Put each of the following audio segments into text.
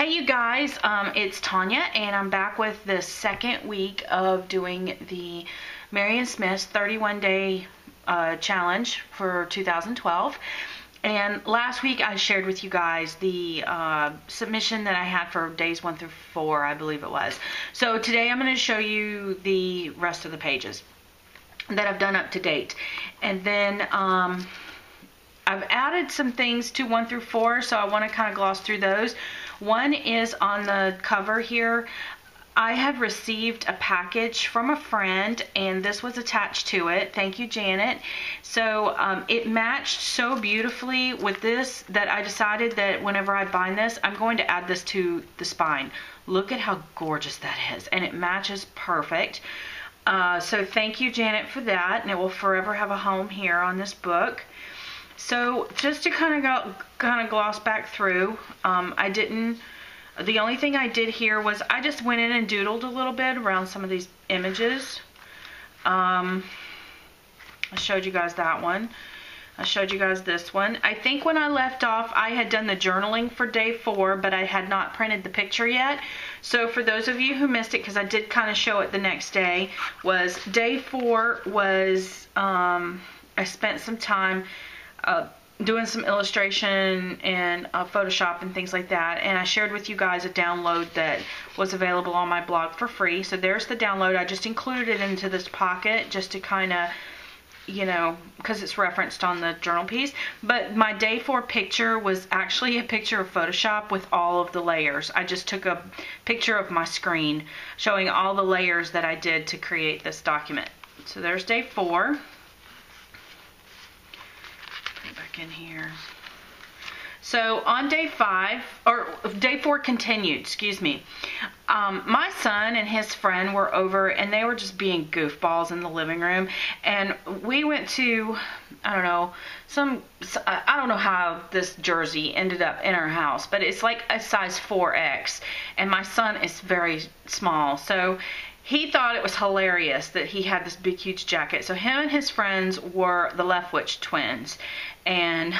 Hey you guys, it's Tonya and I'm back with the second week of doing the Marion Smith's 31-day challenge for 2012. And last week I shared with you guys the submission that I had for days 1 through 4, I believe it was. So today I'm going to show you the rest of the pages that I've done up to date. And then I've added some things to 1 through 4, so I want to kind of gloss through those. One is on the cover here. I have received a package from a friend and this was attached to it. Thank you, Janet. So it matched so beautifully with this that I decided that whenever I bind this, I'm going to add this to the spine. Look at how gorgeous that is, and it matches perfect. So thank you, Janet, for that, and it will forever have a home here on this book. So just to kind of gloss back through, the only thing I did here was I just went in and doodled a little bit around some of these images. I showed you guys that one. I showed you guys this one. I think when I left off, I had done the journaling for day 4, but I had not printed the picture yet. So for those of you who missed it, because I did kind of show it the next day, was day 4 was, I spent some time doing some illustration and Photoshop and things like that, and I shared with you guys a download that was available on my blog for free. So there's the download. I just included it into this pocket just to kind of, you know, because it's referenced on the journal piece. But my day 4 picture was actually a picture of Photoshop with all of the layers. I just took a picture of my screen showing all the layers that I did to create this document. So there's day 4. Back in here. So on day 5, or day 4 continued, excuse me, my son and his friend were over and they were just being goofballs in the living room, and we went to, I don't know how this jersey ended up in our house, but it's like a size 4X, and my son is very small, so he thought it was hilarious that he had this big huge jacket. So him and his friends were the Leftwich twins, and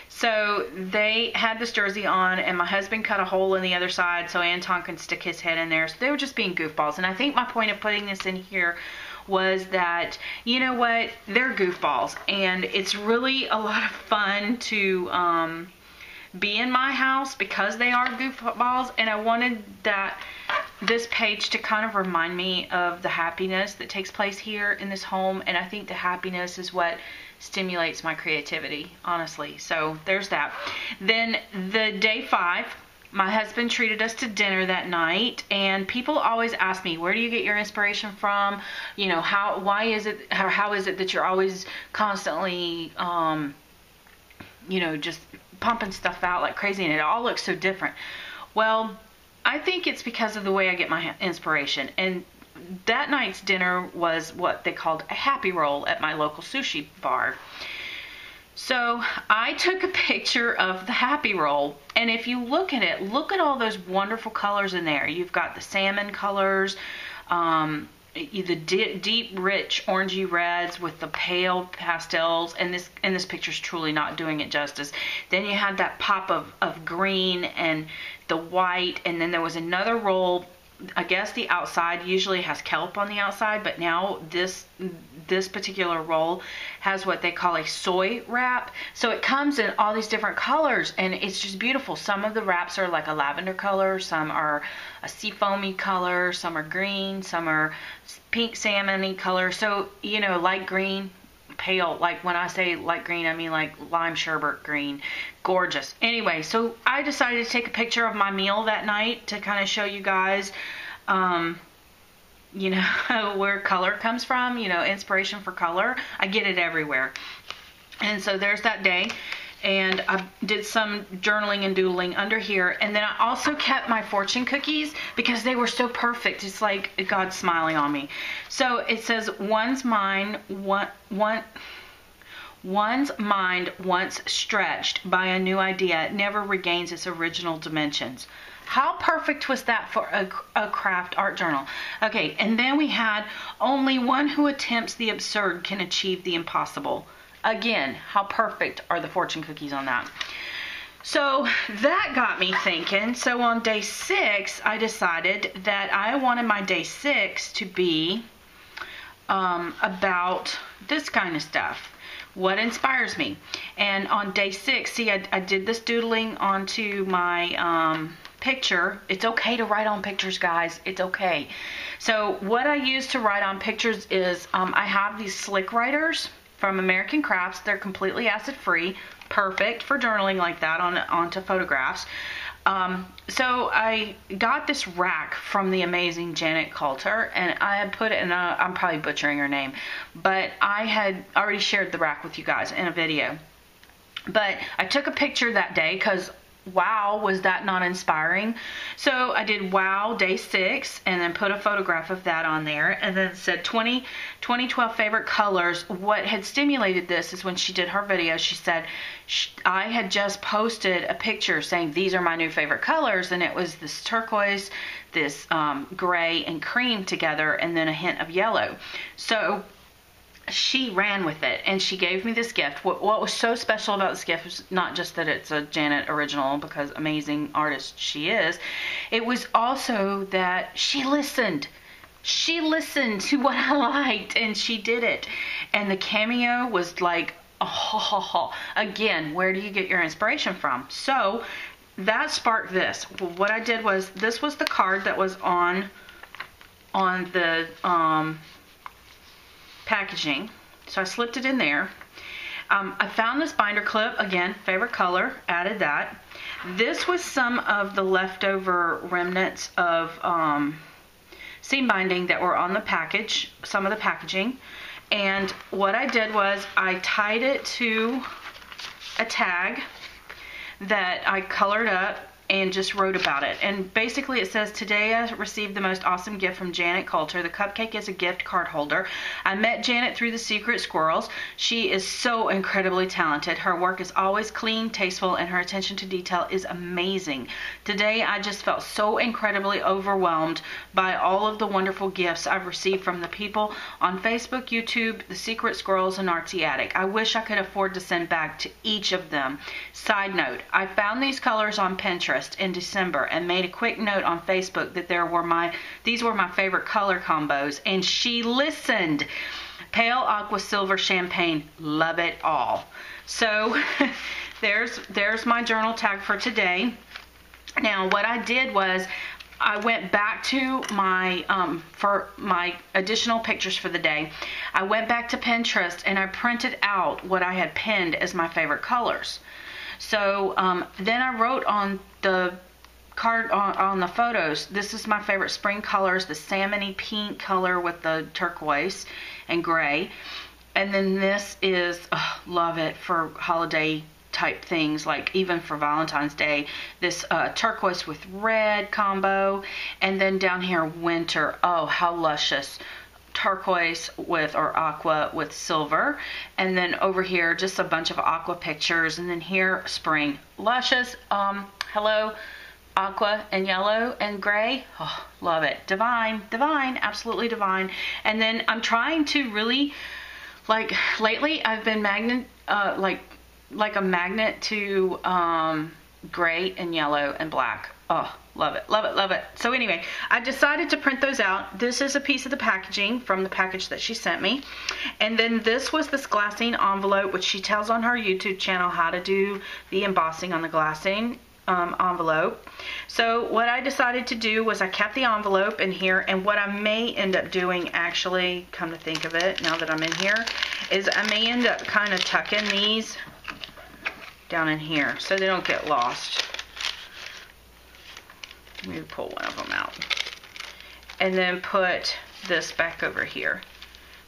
so they had this jersey on, and my husband cut a hole in the other side so Anton can stick his head in there. So they were just being goofballs, and I think my point of putting this in here was that, you know what, they're goofballs, and it's really a lot of fun to be in my house because they are goofballs, and I wanted this page to kind of remind me of the happiness that takes place here in this home, and I think the happiness is what stimulates my creativity, honestly. So there's that. Then the day 5, my husband treated us to dinner that night, and people always ask me, where do you get your inspiration from? You know, how is it that you're always constantly you know, just pumping stuff out like crazy, and it all looks so different? Well, I think it's because of the way I get my inspiration. And that night's dinner was what they called a happy roll at my local sushi bar. So I took a picture of the happy roll, and if you look at it, look at all those wonderful colors in there. You've got the salmon colors, the deep, rich orangey reds with the pale pastels, and this picture's truly not doing it justice. Then you had that pop of green and the white, and then there was another roll. I guess the outside usually has kelp on the outside, but now this particular roll has what they call a soy wrap. So it comes in all these different colors, and it's just beautiful. Some of the wraps are like a lavender color, some are a seafoamy color, some are green, some are pink salmon-y color. So, you know, light green, pale, like when I say light green, I mean like lime sherbet green. Gorgeous. Anyway, so I decided to take a picture of my meal that night to kind of show you guys, you know, where color comes from, you know, inspiration for color. I get it everywhere. And so there's that day. And I did some journaling and doodling under here. And then I also kept my fortune cookies because they were so perfect. It's like God's smiling on me. So it says, one's mind once stretched by a new idea never regains its original dimensions. How perfect was that for a craft art journal? Okay, and then we had, only one who attempts the absurd can achieve the impossible. Again, how perfect are the fortune cookies on that? So that got me thinking. So on day 6, I decided that I wanted my day 6 to be about this kind of stuff. What inspires me? And on day 6, see, I did this doodling onto my picture. It's okay to write on pictures, guys. It's okay. So what I use to write on pictures is I have these slick writers from American Crafts. They're completely acid free, perfect for journaling like that onto photographs. So I got this rack from the amazing Janet Coulter, and I had put it in I'm probably butchering her name, but I had already shared the rack with you guys in a video. But I took a picture that day because wow, was that not inspiring? So I did wow day 6 and then put a photograph of that on there, and then said 2012 favorite colors. What had stimulated this is when she did her video, she said I had just posted a picture saying these are my new favorite colors, and it was this turquoise, this gray and cream together, and then a hint of yellow. So she ran with it and she gave me this gift. What was so special about this gift was not just that it's a Janet original, because amazing artist she is. It was also that she listened. She listened to what I liked and she did it. And the cameo was like, oh, again, where do you get your inspiration from? So that sparked this. What I did was, this was the card that was on the packaging, so I slipped it in there. I found this binder clip, again, favorite color, added that. This was some of the leftover remnants of seam binding that were on the package, some of the packaging, and what I did was I tied it to a tag that I colored up and just wrote about it. And basically it says, today I received the most awesome gift from Janet Coulter. The cupcake is a gift card holder. I met Janet through the Secret Squirrels. She is so incredibly talented. Her work is always clean, tasteful, and her attention to detail is amazing. Today I just felt so incredibly overwhelmed by all of the wonderful gifts I've received from the people on Facebook, YouTube, the Secret Squirrels, and Artsy Attic. I wish I could afford to send back to each of them. Side note, I found these colors on Pinterest in December and made a quick note on Facebook that these were my favorite color combos, and she listened. Pale aqua, silver, champagne, love it all. So there's my journal tag for today. Now what I did was I went back to my for my additional pictures for the day. I went back to Pinterest and I printed out what I had pinned as my favorite colors. So then I wrote on the card, on the photos, this is my favorite spring colors, the salmony pink color with the turquoise and gray. And then this is, love it for holiday type things, like even for Valentine's Day, this turquoise with red combo. And then down here, winter, oh, how luscious. Turquoise with, or aqua with silver, and then over here just a bunch of aqua pictures, and then here spring, luscious. Hello, aqua and yellow and gray. Oh, love it. Divine, absolutely divine. And then I'm trying to really, like lately I've been like a magnet to gray and yellow and black. Oh, love it. So anyway, I decided to print those out. This is a piece of the packaging from the package that she sent me. And then this was this glassine envelope, which she tells on her YouTube channel how to do the embossing on the glassine envelope. So what I decided to do was I kept the envelope in here, and what I may end up doing, actually, come to think of it, now that I'm in here, is I may end up kind of tucking these down in here so they don't get lost. Let me pull one of them out. And then put this back over here.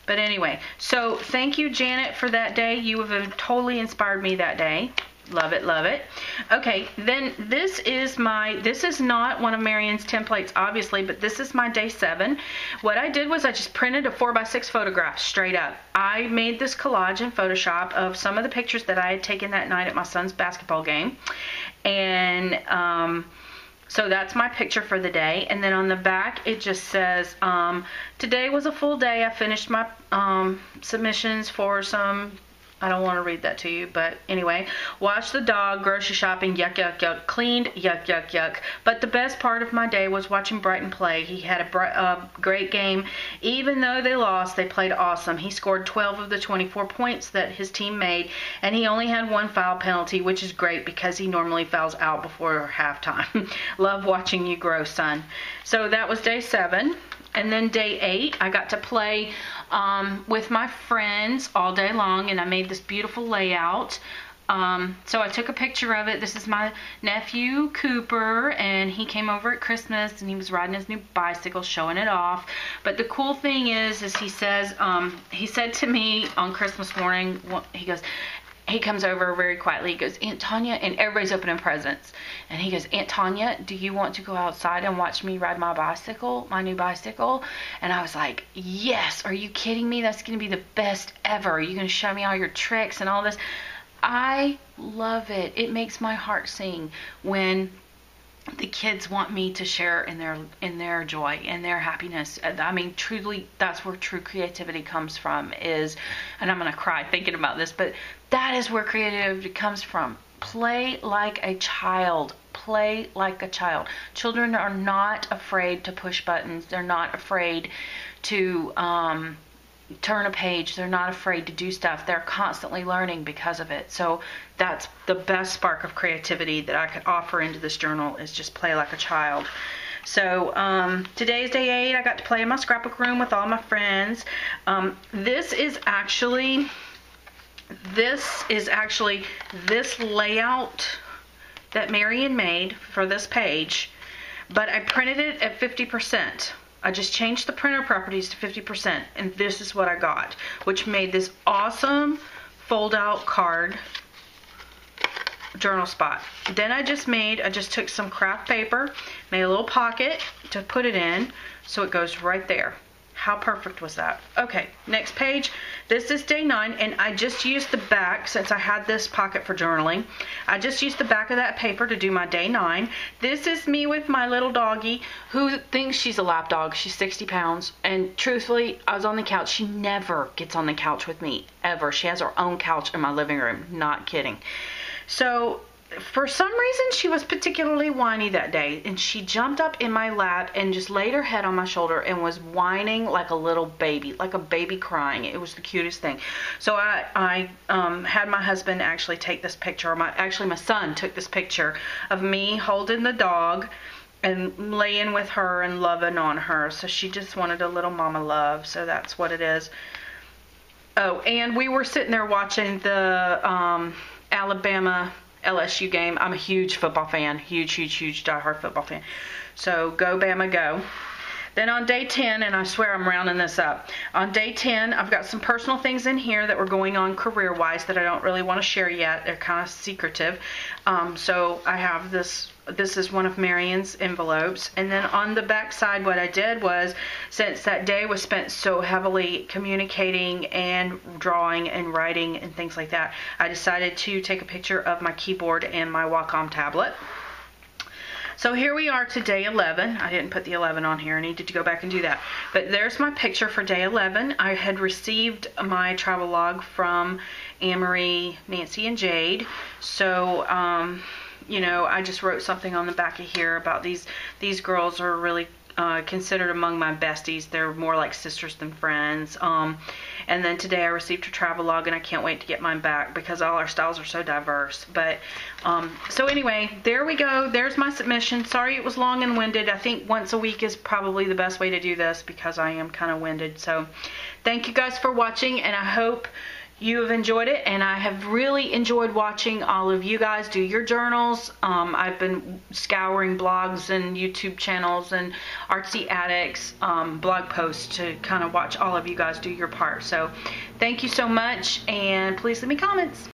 But anyway, so thank you, Janet, for that day. You have totally inspired me that day. Love it. Okay, then this is not one of Marion's templates, obviously, but this is my day 7. What I did was I just printed a 4x6 photograph straight up. I made this collage in Photoshop of some of the pictures that I had taken that night at my son's basketball game. And so that's my picture for the day. And then on the back it just says, today was a full day. I finished my submissions for some I don't want to read that to you, but anyway. Watched the dog, grocery shopping, yuck, yuck, yuck. Cleaned, yuck, yuck, yuck. But the best part of my day was watching Brighton play. He had a great game. Even though they lost, they played awesome. He scored 12 of the 24 points that his team made, and he only had one foul penalty, which is great because he normally fouls out before halftime. Love watching you grow, son. So that was day 7. And then day 8, I got to play with my friends all day long, and I made this beautiful layout. So I took a picture of it. This is my nephew, Cooper, and he came over at Christmas, and he was riding his new bicycle, showing it off. But the cool thing is he says, he said to me on Christmas morning, he comes over very quietly. He goes, Aunt Tonya, and everybody's opening presents. And he goes, Aunt Tonya, do you want to go outside and watch me ride my bicycle, my new bicycle? And I was like, yes, are you kidding me? That's going to be the best ever. Are you going to show me all your tricks and all this? I love it. It makes my heart sing when the kids want me to share in their joy and their happiness. I mean, truly, that's where true creativity comes from, and I'm going to cry thinking about this, but that is where creativity comes from. Play like a child. Play like a child. Children are not afraid to push buttons. They're not afraid to turn a page. They're not afraid to do stuff. They're constantly learning because of it. So that's the best spark of creativity that I could offer into this journal, is just play like a child. So today's day 8. I got to play in my scrapbook room with all my friends. This is actually this layout that Marion made for this page, but I printed it at 50%. I just changed the printer properties to 50%, and this is what I got, which made this awesome fold-out card journal spot. Then I just took some craft paper, made a little pocket to put it in, so it goes right there. How perfect was that? Okay, next page. This is day 9, and I just used the back, since I had this pocket for journaling. I just used the back of that paper to do my day 9. This is me with my little doggie, who thinks she's a lap dog. She's 60 pounds, and truthfully, I was on the couch. She never gets on the couch with me, ever. She has her own couch in my living room. Not kidding. So for some reason, she was particularly whiny that day, and she jumped up in my lap and just laid her head on my shoulder and was whining like a little baby, like a baby crying. It was the cutest thing. So I had my husband actually take this picture, or my son took this picture of me holding the dog and laying with her and loving on her. So she just wanted a little mama love, so that's what it is. Oh, and we were sitting there watching the Alabama LSU game. I'm a huge football fan. Huge diehard football fan. So go Bama go. Then on day 10, and I swear I'm rounding this up. On day 10, I've got some personal things in here that were going on career-wise that I don't really want to share yet. They're kind of secretive. So I have this. This is one of Marion's envelopes. And then on the back side, what I did was, since that day was spent so heavily communicating and drawing and writing and things like that, I decided to take a picture of my keyboard and my Wacom tablet. So here we are to day 11. I didn't put the 11 on here. I needed to go back and do that. But there's my picture for day 11. I had received my travel log from Anne-Marie, Nancy, and Jade. So, you know, I just wrote something on the back of here about these girls are really considered among my besties. They're more like sisters than friends. And then today I received a travel log, and I can't wait to get mine back because all our styles are so diverse. But so anyway, there we go. There's my submission. Sorry it was long and winded. I think once a week is probably the best way to do this because I am kind of winded. So thank you guys for watching, and I hope you have enjoyed it, and I have really enjoyed watching all of you guys do your journals. I've been scouring blogs and YouTube channels and Artsy Addicts blog posts to kind of watch all of you guys do your part. So thank you so much, and please leave me comments.